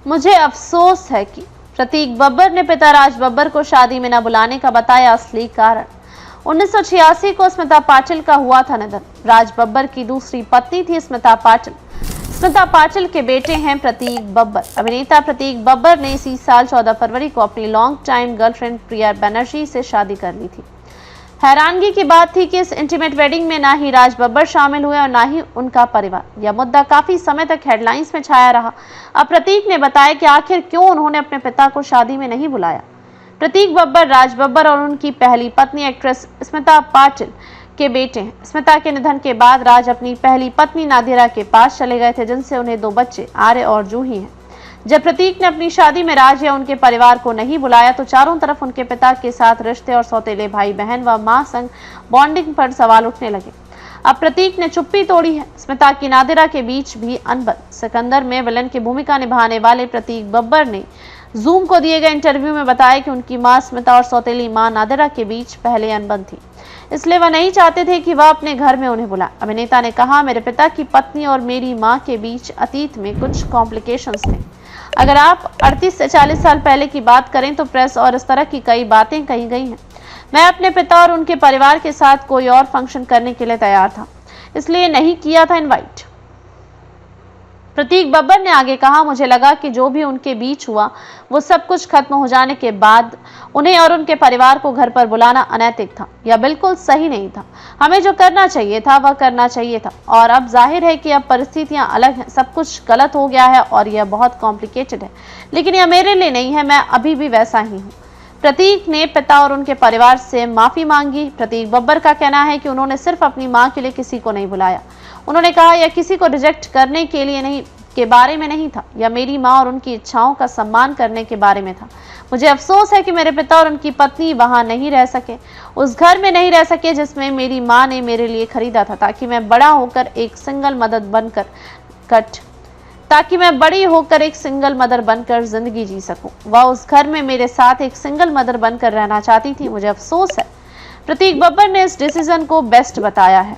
मुझे अफसोस है कि प्रतीक बब्बर ने पिता राज बब्बर को शादी में न बुलाने का बताया असली कारण। 1986 को स्मिता पाटिल का हुआ था निधन। राज बब्बर की दूसरी पत्नी थी स्मिता पाटिल। स्मिता पाटिल के बेटे हैं प्रतीक बब्बर। अभिनेता प्रतीक बब्बर ने इसी साल 14 फरवरी को अपनी लॉन्ग टाइम गर्लफ्रेंड प्रिया बनर्जी से शादी कर ली थी। हैरानगी की बात थी कि इस इंटीमेट वेडिंग में ना ही राज बब्बर शामिल हुए और ना ही उनका परिवार। यह मुद्दा काफी समय तक हेडलाइंस में छाया रहा। अब प्रतीक ने बताया कि आखिर क्यों उन्होंने अपने पिता को शादी में नहीं बुलाया। प्रतीक बब्बर राज बब्बर और उनकी पहली पत्नी एक्ट्रेस स्मिता पाटिल के बेटे हैं। स्मिता के निधन के बाद राज अपनी पहली पत्नी नादिरा के पास चले गए थे, जिनसे उन्हें 2 बच्चे आर्य और जूही हैं। जब प्रतीक ने अपनी शादी में राज या उनके परिवार को नहीं बुलाया तो चारों तरफ उनके पिता के साथ रिश्ते और सौतेले भाई बहन व मां संग बॉन्डिंग पर सवाल उठने लगे। अब प्रतीक ने चुप्पी तोड़ी है। स्मिता की नादिरा के बीच भी अनबन। सिकंदर में विलन की भूमिका निभाने वाले प्रतीक बब्बर ने जूम को दिए गए इंटरव्यू में बताया कि उनकी मां स्मिता और सौतेली मां नादिरा के बीच पहले अनबन थी, इसलिए वह नहीं चाहते थे कि वह अपने घर में उन्हें बुलाए। अभिनेता ने कहा, मेरे पिता की पत्नी और मेरी मां के बीच अतीत में कुछ कॉम्प्लिकेशंस थे। अगर आप 38 से 40 साल पहले की बात करें तो प्रेस और इस तरह की कई बातें कही गई हैं। मैं अपने पिता और उनके परिवार के साथ कोई और फंक्शन करने के लिए तैयार था, इसलिए नहीं किया था इनवाइट। प्रतीक बब्बर ने आगे कहा, मुझे लगा कि जो भी उनके बीच हुआ वो सब कुछ खत्म हो जाने के बाद उन्हें और उनके परिवार को घर पर बुलाना अनैतिक था या बिल्कुल सही नहीं था। हमें जो करना चाहिए था वह करना चाहिए था और अब जाहिर है कि अब परिस्थितियां अलग हैं, सब कुछ गलत हो गया है और यह बहुत कॉम्प्लिकेटेड है, लेकिन यह मेरे लिए नहीं है, मैं अभी भी वैसा ही हूँ। प्रतीक ने पिता और उनके परिवार से माफी मांगी। प्रतीक बब्बर का कहना है कि उन्होंने सिर्फ अपनी मां के लिए किसी को नहीं बुलाया। उन्होंने कहा, यह किसी को रिजेक्ट करने के लिए नहीं के बारे में नहीं था, या मेरी मां और उनकी इच्छाओं का सम्मान करने के बारे में था। मुझे अफसोस है कि मेरे पिता और उनकी पत्नी वहां नहीं रह सके, उस घर में नहीं रह सके जिसमें मेरी मां ने मेरे लिए खरीदा था, ताकि मैं बड़ा होकर एक सिंगल मदर बनकर जिंदगी जी सकूं। वह उस घर में मेरे साथ एक सिंगल मदर बनकर रहना चाहती थी। मुझे अफसोस है। प्रतीक बब्बर ने इस डिसीजन को बेस्ट बताया है।